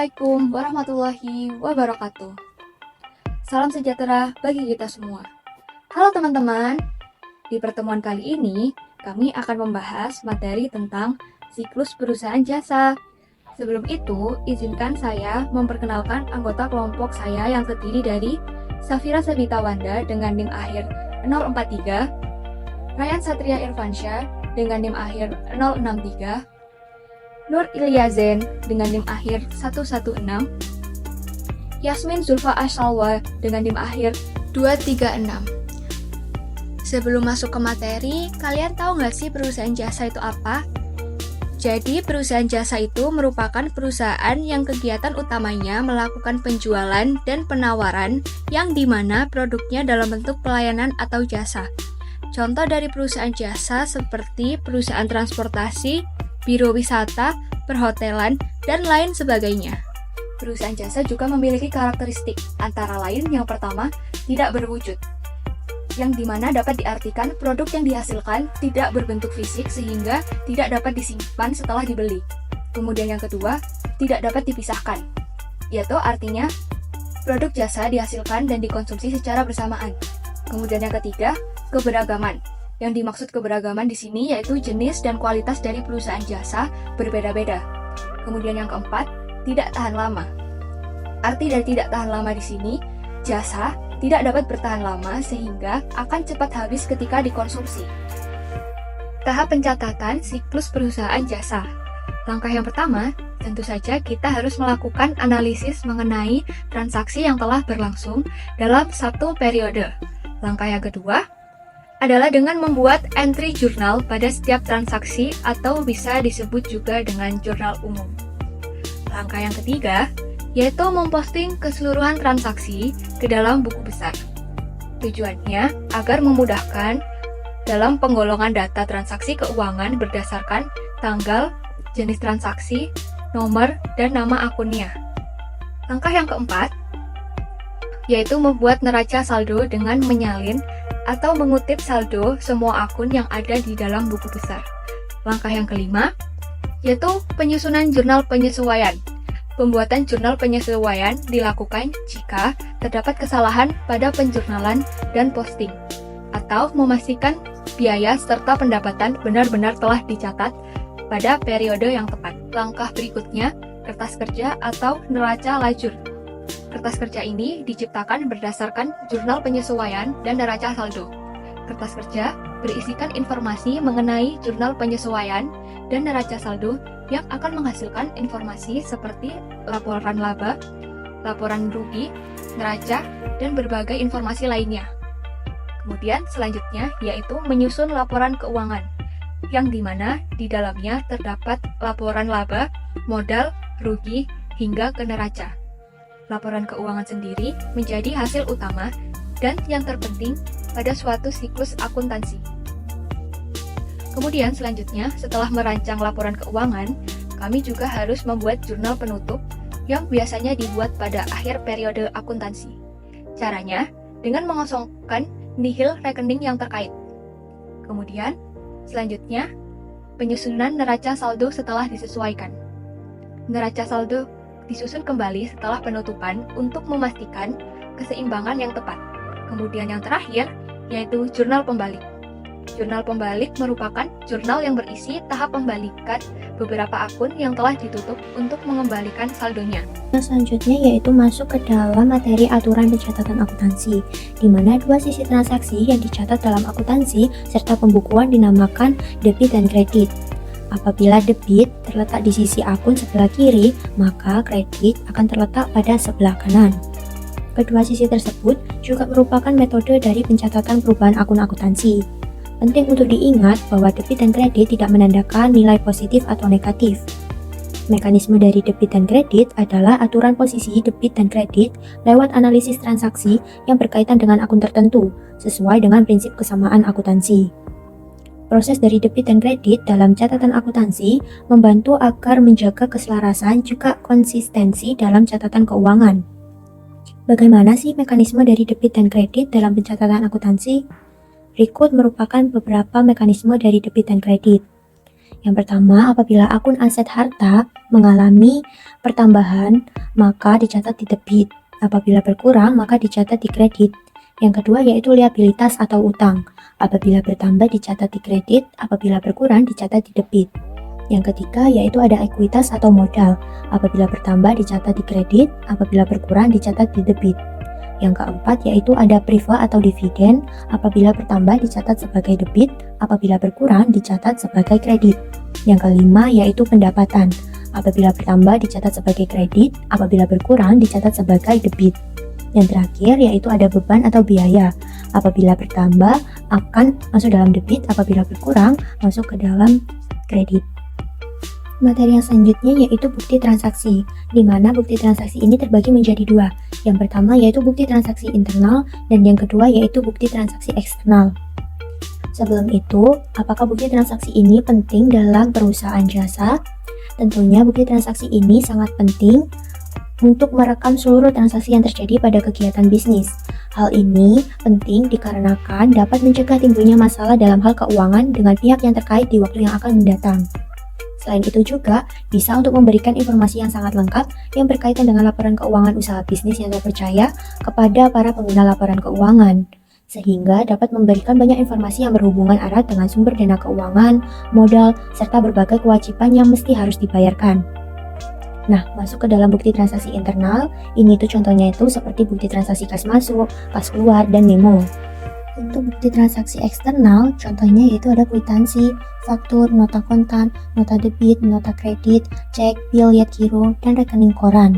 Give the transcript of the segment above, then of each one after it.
Assalamualaikum warahmatullahi wabarakatuh. Salam sejahtera bagi kita semua. Halo teman-teman, di pertemuan kali ini kami akan membahas materi tentang siklus perusahaan jasa. Sebelum itu, izinkan saya memperkenalkan anggota kelompok saya yang terdiri dari Safira Sabita Wanda dengan NIM akhir 043, Ryan Satria Irfansyah dengan NIM akhir 063, Nur Ilyazen dengan NIM akhir 116, Yasmin Zulfa Asalwa dengan NIM akhir 236. Sebelum masuk ke materi, kalian tahu nggak sih perusahaan jasa itu apa? Jadi, perusahaan jasa itu merupakan perusahaan yang kegiatan utamanya melakukan penjualan dan penawaran yang dimana produknya dalam bentuk pelayanan atau jasa. Contoh dari perusahaan jasa seperti perusahaan transportasi, biro wisata, perhotelan, dan lain sebagainya. Perusahaan jasa juga memiliki karakteristik, antara lain yang pertama, tidak berwujud, yang dimana dapat diartikan produk yang dihasilkan tidak berbentuk fisik sehingga tidak dapat disimpan setelah dibeli. Kemudian yang kedua, tidak dapat dipisahkan, yaitu artinya produk jasa dihasilkan dan dikonsumsi secara bersamaan. Kemudian yang ketiga, keberagaman. Yang dimaksud keberagaman di sini yaitu jenis dan kualitas dari perusahaan jasa berbeda-beda. Kemudian yang keempat, tidak tahan lama. Arti dari tidak tahan lama di sini, jasa tidak dapat bertahan lama sehingga akan cepat habis ketika dikonsumsi. Tahap pencatatan siklus perusahaan jasa. Langkah yang pertama, tentu saja kita harus melakukan analisis mengenai transaksi yang telah berlangsung dalam satu periode. Langkah yang kedua adalah dengan membuat entry jurnal pada setiap transaksi atau bisa disebut juga dengan jurnal umum. Langkah yang ketiga yaitu memposting keseluruhan transaksi ke dalam buku besar. Tujuannya agar memudahkan dalam penggolongan data transaksi keuangan berdasarkan tanggal, jenis transaksi, nomor, dan nama akunnya. Langkah yang keempat yaitu membuat neraca saldo dengan menyalin atau mengutip saldo semua akun yang ada di dalam buku besar. Langkah yang kelima, yaitu penyusunan jurnal penyesuaian. Pembuatan jurnal penyesuaian dilakukan jika terdapat kesalahan pada penjurnalan dan posting, atau memastikan biaya serta pendapatan benar-benar telah dicatat pada periode yang tepat. Langkah berikutnya, kertas kerja atau neraca lajur. Kertas kerja ini diciptakan berdasarkan jurnal penyesuaian dan neraca saldo. Kertas kerja berisikan informasi mengenai jurnal penyesuaian dan neraca saldo yang akan menghasilkan informasi seperti laporan laba, laporan rugi, neraca, dan berbagai informasi lainnya. Kemudian selanjutnya yaitu menyusun laporan keuangan, yang dimana di dalamnya terdapat laporan laba, modal, rugi, hingga ke neraca. Laporan keuangan sendiri menjadi hasil utama dan yang terpenting pada suatu siklus akuntansi. Kemudian selanjutnya, setelah merancang laporan keuangan, kami juga harus membuat jurnal penutup yang biasanya dibuat pada akhir periode akuntansi. Caranya, dengan mengosongkan nihil rekening yang terkait. Kemudian, selanjutnya, penyusunan neraca saldo setelah disesuaikan. Neraca saldo disusun kembali setelah penutupan untuk memastikan keseimbangan yang tepat. Kemudian yang terakhir, yaitu jurnal pembalik. Jurnal pembalik merupakan jurnal yang berisi tahap pembalikan beberapa akun yang telah ditutup untuk mengembalikan saldonya. Selanjutnya yaitu masuk ke dalam materi aturan pencatatan akuntansi, di mana dua sisi transaksi yang dicatat dalam akuntansi serta pembukuan dinamakan debit dan kredit. Apabila debit terletak di sisi akun sebelah kiri, maka kredit akan terletak pada sebelah kanan. Kedua sisi tersebut juga merupakan metode dari pencatatan perubahan akun akuntansi. Penting untuk diingat bahwa debit dan kredit tidak menandakan nilai positif atau negatif. Mekanisme dari debit dan kredit adalah aturan posisi debit dan kredit lewat analisis transaksi yang berkaitan dengan akun tertentu, sesuai dengan prinsip kesamaan akuntansi. Proses dari debit dan kredit dalam catatan akuntansi membantu agar menjaga keselarasan juga konsistensi dalam catatan keuangan. Bagaimana sih mekanisme dari debit dan kredit dalam pencatatan akuntansi? Berikut merupakan beberapa mekanisme dari debit dan kredit. Yang pertama, apabila akun aset harta mengalami pertambahan, maka dicatat di debit. Apabila berkurang, maka dicatat di kredit. Yang kedua yaitu liabilitas atau utang. Apabila bertambah dicatat di kredit, apabila berkurang dicatat di debit. Yang ketiga yaitu ada ekuitas atau modal. Apabila bertambah dicatat di kredit, apabila berkurang dicatat di debit. Yang keempat yaitu ada priva atau dividen. Apabila bertambah dicatat sebagai debit, apabila berkurang dicatat sebagai kredit. Yang kelima yaitu pendapatan. Apabila bertambah dicatat sebagai kredit, apabila berkurang dicatat sebagai debit. Yang terakhir yaitu ada beban atau biaya. Apabila bertambah akan masuk dalam debit, apabila berkurang masuk ke dalam kredit. Materi yang selanjutnya yaitu bukti transaksi, di mana bukti transaksi ini terbagi menjadi dua. Yang pertama yaitu bukti transaksi internal, dan yang kedua yaitu bukti transaksi eksternal. Sebelum itu, apakah bukti transaksi ini penting dalam perusahaan jasa? Tentunya bukti transaksi ini sangat penting untuk merekam seluruh transaksi yang terjadi pada kegiatan bisnis. Hal ini penting dikarenakan dapat mencegah timbulnya masalah dalam hal keuangan dengan pihak yang terkait di waktu yang akan mendatang. Selain itu juga bisa untuk memberikan informasi yang sangat lengkap yang berkaitan dengan laporan keuangan usaha bisnis yang terpercaya kepada para pengguna laporan keuangan, sehingga dapat memberikan banyak informasi yang berhubungan erat dengan sumber dana keuangan, modal, serta berbagai kewajiban yang mesti harus dibayarkan. Nah, masuk ke dalam bukti transaksi internal, ini tuh contohnya itu seperti bukti transaksi kas masuk, kas keluar, dan memo. Untuk bukti transaksi eksternal, contohnya yaitu ada kwitansi, faktur, nota kontan, nota debit, nota kredit, cek, biliet giro, dan rekening koran.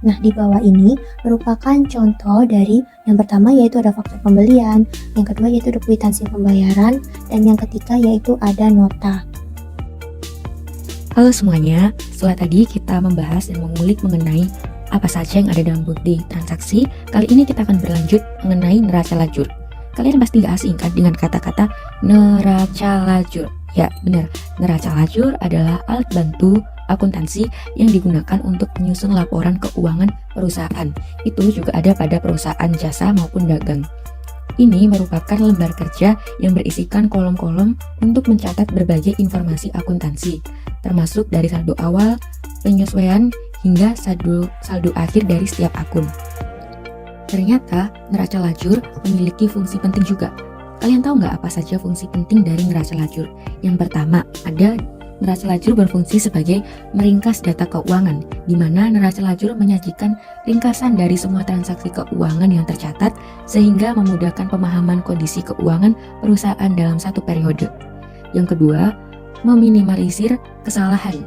Nah, di bawah ini merupakan contoh dari yang pertama yaitu ada faktur pembelian, yang kedua yaitu ada kwitansi pembayaran, dan yang ketiga yaitu ada nota. Halo semuanya, setelah tadi kita membahas dan mengulik mengenai apa saja yang ada dalam bukti transaksi, kali ini kita akan berlanjut mengenai neraca lajur. Kalian pasti gak asing kan dengan kata-kata neraca lajur? Ya benar, neraca lajur adalah alat bantu akuntansi yang digunakan untuk menyusun laporan keuangan perusahaan. Itu juga ada pada perusahaan jasa maupun dagang. Ini merupakan lembar kerja yang berisikan kolom-kolom untuk mencatat berbagai informasi akuntansi, termasuk dari saldo awal, penyesuaian, hingga saldo akhir dari setiap akun. Ternyata neraca lajur memiliki fungsi penting juga. Kalian tahu nggak apa saja fungsi penting dari neraca lajur? Yang pertama, ada neraca lajur berfungsi sebagai meringkas data keuangan, di mana neraca lajur menyajikan ringkasan dari semua transaksi keuangan yang tercatat sehingga memudahkan pemahaman kondisi keuangan perusahaan dalam satu periode. Yang kedua, meminimalisir kesalahan.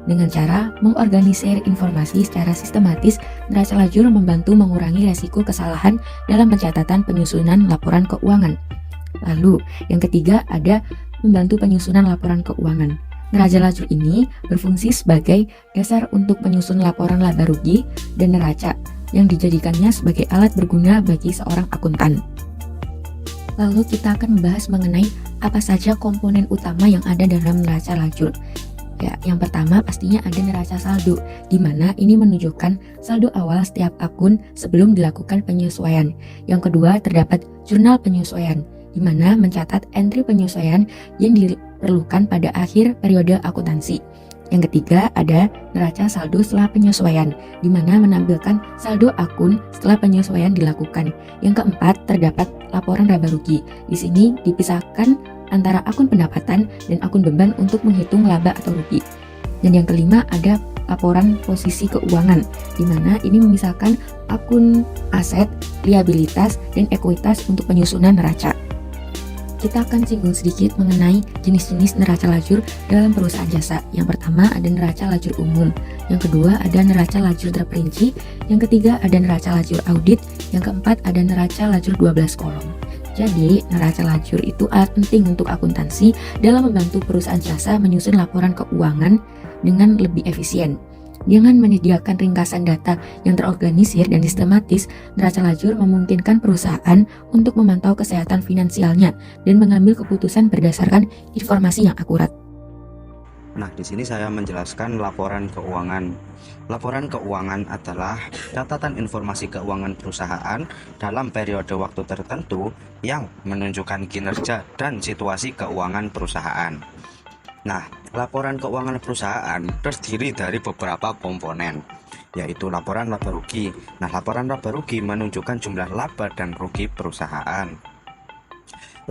Dengan cara mengorganisir informasi secara sistematis, neraca lajur membantu mengurangi resiko kesalahan dalam pencatatan penyusunan laporan keuangan. Lalu, yang ketiga ada membantu penyusunan laporan keuangan. Neraca lajur ini berfungsi sebagai dasar untuk penyusun laporan laba rugi dan neraca yang dijadikannya sebagai alat berguna bagi seorang akuntan. Lalu kita akan membahas mengenai apa saja komponen utama yang ada dalam neraca lajur. Ya, yang pertama pastinya ada neraca saldo, di mana ini menunjukkan saldo awal setiap akun sebelum dilakukan penyesuaian. Yang kedua terdapat jurnal penyesuaian, di mana mencatat entry penyesuaian yang diperlukan pada akhir periode akuntansi. Yang ketiga ada neraca saldo setelah penyesuaian, di mana menampilkan saldo akun setelah penyesuaian dilakukan. Yang keempat terdapat laporan laba rugi. Di sini dipisahkan antara akun pendapatan dan akun beban untuk menghitung laba atau rugi. Dan yang kelima ada laporan posisi keuangan, di mana ini memisahkan akun aset, liabilitas, dan ekuitas untuk penyusunan neraca. Kita akan singgung sedikit mengenai jenis-jenis neraca lajur dalam perusahaan jasa. Yang pertama ada neraca lajur umum, yang kedua ada neraca lajur terperinci, yang ketiga ada neraca lajur audit, yang keempat ada neraca lajur 12 kolom. Jadi, neraca lajur itu alat penting untuk akuntansi dalam membantu perusahaan jasa menyusun laporan keuangan dengan lebih efisien. Dengan menyediakan ringkasan data yang terorganisir dan sistematis, neraca lajur memungkinkan perusahaan untuk memantau kesehatan finansialnya dan mengambil keputusan berdasarkan informasi yang akurat. Nah, di sini saya menjelaskan laporan keuangan. Laporan keuangan adalah catatan informasi keuangan perusahaan dalam periode waktu tertentu yang menunjukkan kinerja dan situasi keuangan perusahaan. Nah, laporan keuangan perusahaan terdiri dari beberapa komponen, yaitu laporan laba rugi. Nah, laporan laba rugi menunjukkan jumlah laba dan rugi perusahaan.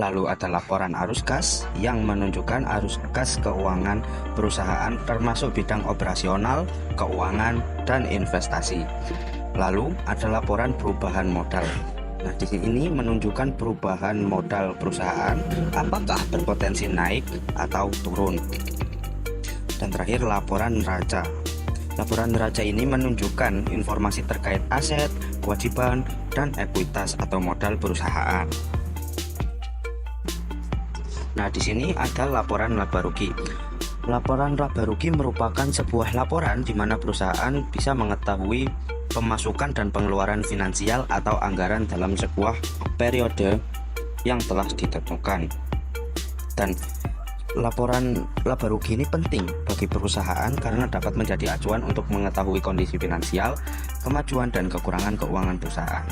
Lalu ada laporan arus kas yang menunjukkan arus kas keuangan perusahaan termasuk bidang operasional, keuangan, dan investasi. Lalu ada laporan perubahan modal. Nah, di sini menunjukkan perubahan modal perusahaan, apakah berpotensi naik atau turun. Dan terakhir laporan neraca. Laporan neraca ini menunjukkan informasi terkait aset, kewajiban, dan ekuitas atau modal perusahaan. Nah, di sini ada laporan laba rugi. Laporan laba rugi merupakan sebuah laporan di mana perusahaan bisa mengetahui pemasukan dan pengeluaran finansial atau anggaran dalam sebuah periode yang telah ditentukan. Dan laporan laba rugi ini penting bagi perusahaan karena dapat menjadi acuan untuk mengetahui kondisi finansial, kemajuan dan kekurangan keuangan perusahaan.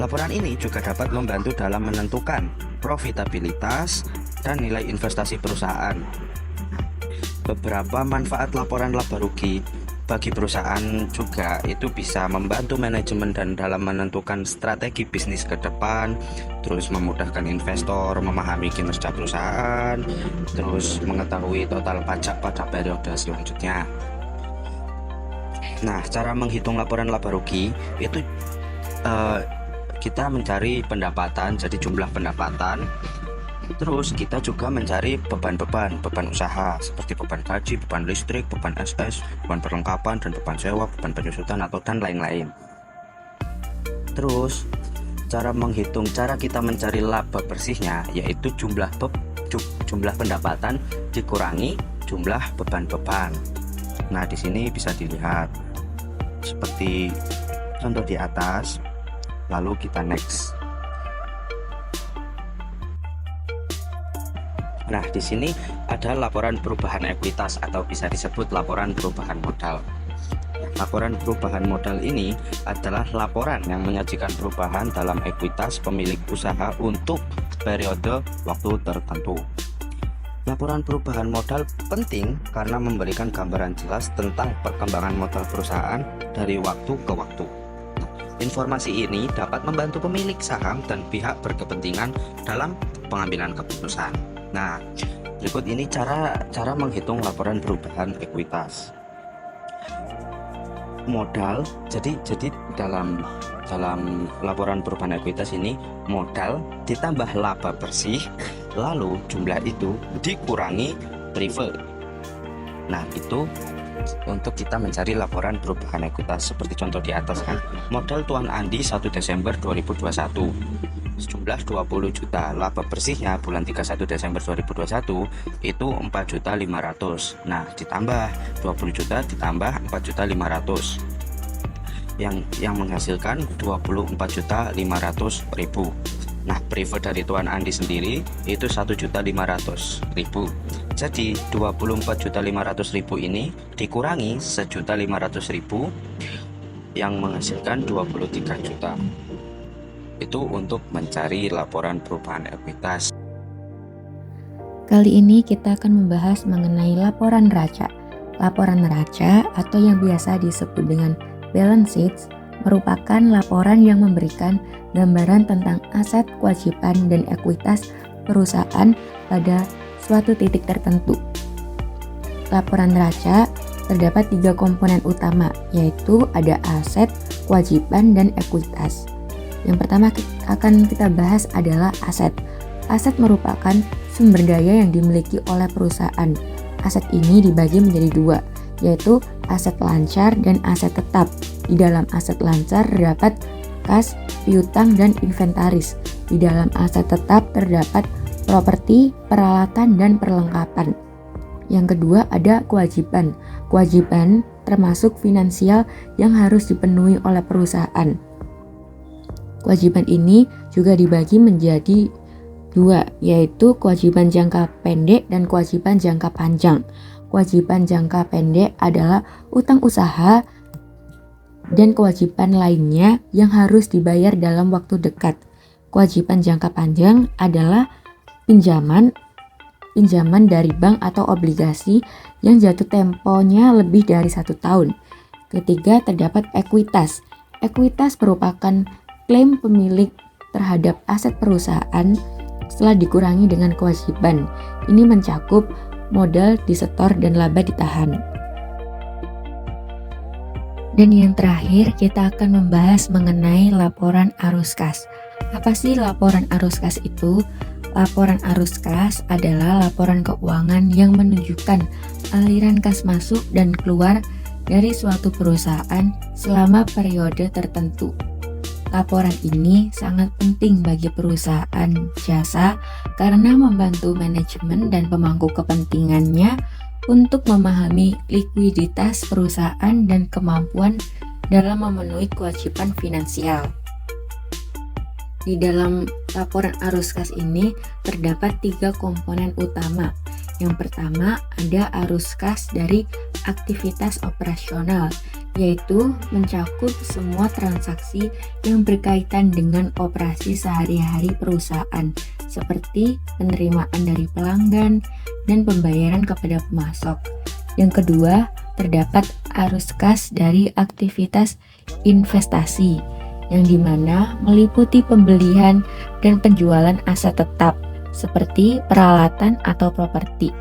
Laporan ini juga dapat membantu dalam menentukan profitabilitas dan nilai investasi perusahaan. Beberapa manfaat laporan laba rugi bagi perusahaan juga itu bisa membantu manajemen dan dalam menentukan strategi bisnis ke depan, terus memudahkan investor memahami kinerja perusahaan, terus mengetahui total pajak pada periode selanjutnya. Nah, cara menghitung laporan laba rugi itu kita mencari pendapatan, jadi jumlah pendapatan. Terus kita juga mencari beban usaha seperti beban gaji, beban listrik, beban SS, beban perlengkapan, dan beban sewa, beban penyusutan atau dan lain-lain. Terus cara kita mencari laba bersihnya yaitu jumlah pendapatan dikurangi jumlah beban-beban. Nah, di sini bisa dilihat seperti contoh di atas. Lalu kita next. Nah, di sini ada laporan perubahan ekuitas atau bisa disebut laporan perubahan modal. Laporan perubahan modal ini adalah laporan yang menyajikan perubahan dalam ekuitas pemilik usaha untuk periode waktu tertentu. Laporan perubahan modal penting karena memberikan gambaran jelas tentang perkembangan modal perusahaan dari waktu ke waktu. Informasi ini dapat membantu pemilik saham dan pihak berkepentingan dalam pengambilan keputusan. Nah, berikut ini cara menghitung laporan perubahan ekuitas. Modal, jadi dalam laporan perubahan ekuitas ini modal ditambah laba bersih, lalu jumlah itu dikurangi prive. Nah, itu untuk kita mencari laporan perubahan ekuitas seperti contoh di atas kan. Modal Tuan Andi 1 Desember 2021 sejumlah 20 juta. Laba bersihnya bulan 31 Desember 2021 itu 4.500.000. Nah, ditambah 20 juta ditambah 4.500.000 yang menghasilkan 24.500.000. Nah, prive dari Tuan Andi sendiri itu 1.500.000. Jadi 24.500.000 ini dikurangi 1.500.000 yang menghasilkan 23 juta. Itu untuk mencari laporan perubahan ekuitas. Kali ini kita akan membahas mengenai laporan neraca. Laporan neraca atau yang biasa disebut dengan balance sheet merupakan laporan yang memberikan gambaran tentang aset, kewajiban, dan ekuitas perusahaan pada suatu titik tertentu. Laporan neraca terdapat 3 komponen utama, yaitu ada aset, kewajiban, dan ekuitas. Yang pertama akan kita bahas adalah aset. Aset merupakan sumber daya yang dimiliki oleh perusahaan. Aset ini dibagi menjadi 2, yaitu aset lancar dan aset tetap. Di dalam aset lancar terdapat kas, piutang, dan inventaris. Di dalam aset tetap terdapat properti, peralatan, dan perlengkapan. Yang kedua ada kewajiban. Kewajiban termasuk finansial yang harus dipenuhi oleh perusahaan. Kewajiban ini juga dibagi menjadi 2, yaitu kewajiban jangka pendek dan kewajiban jangka panjang. Kewajiban jangka pendek adalah utang usaha dan kewajiban lainnya yang harus dibayar dalam waktu dekat. Kewajiban jangka panjang adalah pinjaman pinjaman dari bank atau obligasi yang jatuh temponya lebih dari 1 tahun. Ketiga, terdapat ekuitas. Ekuitas merupakan klaim pemilik terhadap aset perusahaan setelah dikurangi dengan kewajiban. Ini mencakup modal disetor dan laba ditahan. Dan yang terakhir, kita akan membahas mengenai laporan arus kas. Apa sih laporan arus kas itu? Laporan arus kas adalah laporan keuangan yang menunjukkan aliran kas masuk dan keluar dari suatu perusahaan selama periode tertentu. Laporan ini sangat penting bagi perusahaan jasa karena membantu manajemen dan pemangku kepentingannya untuk memahami likuiditas perusahaan dan kemampuan dalam memenuhi kewajiban finansial. Di dalam laporan arus kas ini terdapat 3 komponen utama. Yang pertama ada arus kas dari aktivitas operasional, yaitu mencakup semua transaksi yang berkaitan dengan operasi sehari-hari perusahaan, seperti penerimaan dari pelanggan dan pembayaran kepada pemasok. Yang kedua, terdapat arus kas dari aktivitas investasi, yang dimana meliputi pembelian dan penjualan aset tetap, seperti peralatan atau properti.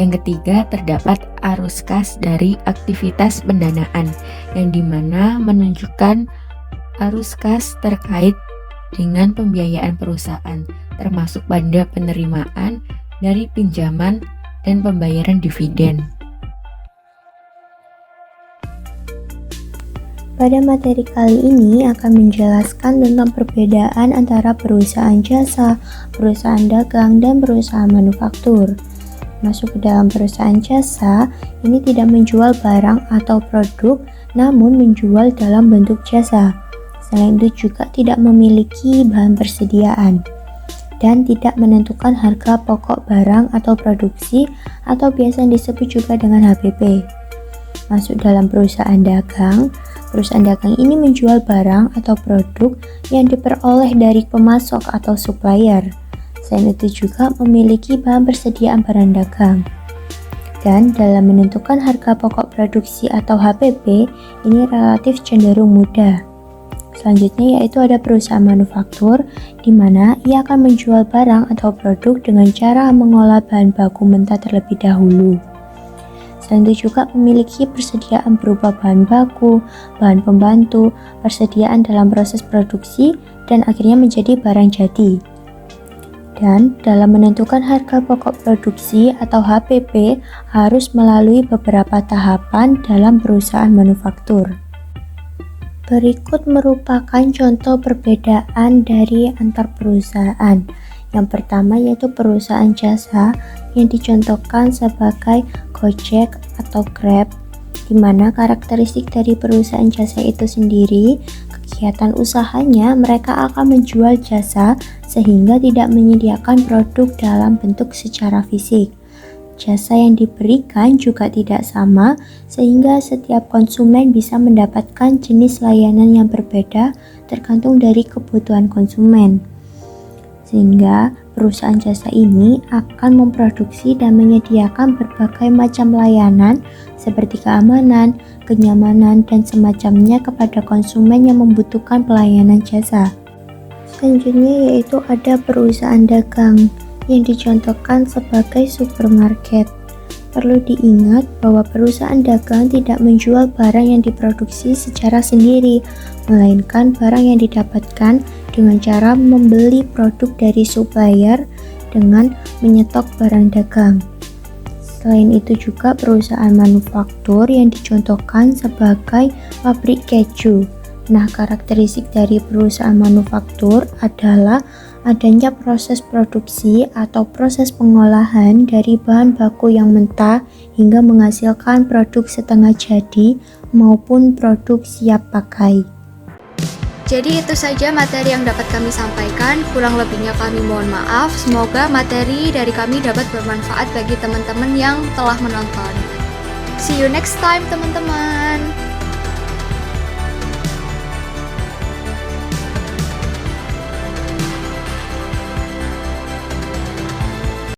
Yang ketiga, terdapat arus kas dari aktivitas pendanaan, yang dimana menunjukkan arus kas terkait dengan pembiayaan perusahaan, termasuk pada penerimaan dari pinjaman dan pembayaran dividen. Pada materi kali ini akan menjelaskan tentang perbedaan antara perusahaan jasa, perusahaan dagang, dan perusahaan manufaktur. Masuk ke dalam perusahaan jasa, ini tidak menjual barang atau produk, namun menjual dalam bentuk jasa. Selain itu juga tidak memiliki bahan persediaan dan tidak menentukan harga pokok barang atau produksi atau biasa disebut juga dengan HPP. Masuk dalam perusahaan dagang, perusahaan dagang ini menjual barang atau produk yang diperoleh dari pemasok atau supplier. Selain itu juga memiliki bahan persediaan barang dagang. Dan dalam menentukan harga pokok produksi atau HPP, ini relatif cenderung mudah. Selanjutnya yaitu ada perusahaan manufaktur, di mana ia akan menjual barang atau produk dengan cara mengolah bahan baku mentah terlebih dahulu. Selain itu juga memiliki persediaan berupa bahan baku, bahan pembantu, persediaan dalam proses produksi, dan akhirnya menjadi barang jadi. Dan dalam menentukan harga pokok produksi atau HPP harus melalui beberapa tahapan dalam perusahaan manufaktur. Berikut merupakan contoh perbedaan dari antar perusahaan. Yang pertama yaitu perusahaan jasa yang dicontohkan sebagai Gojek atau Grab, di mana karakteristik dari perusahaan jasa itu sendiri, kegiatan usahanya mereka akan menjual jasa sehingga tidak menyediakan produk dalam bentuk secara fisik. Jasa yang diberikan juga tidak sama, sehingga setiap konsumen bisa mendapatkan jenis layanan yang berbeda tergantung dari kebutuhan konsumen. Sehingga perusahaan jasa ini akan memproduksi dan menyediakan berbagai macam layanan seperti keamanan, kenyamanan, dan semacamnya kepada konsumen yang membutuhkan pelayanan jasa. Selanjutnya yaitu ada perusahaan dagang yang dicontohkan sebagai supermarket. Perlu diingat bahwa perusahaan dagang tidak menjual barang yang diproduksi secara sendiri, melainkan barang yang didapatkan dengan cara membeli produk dari supplier dengan menyetok barang dagang. Selain itu juga perusahaan manufaktur yang dicontohkan sebagai pabrik keju. Nah, karakteristik dari perusahaan manufaktur adalah adanya proses produksi atau proses pengolahan dari bahan baku yang mentah hingga menghasilkan produk setengah jadi maupun produk siap pakai. Jadi itu saja materi yang dapat kami sampaikan, kurang lebihnya kami mohon maaf. Semoga materi dari kami dapat bermanfaat bagi teman-teman yang telah menonton. See you next time teman-teman.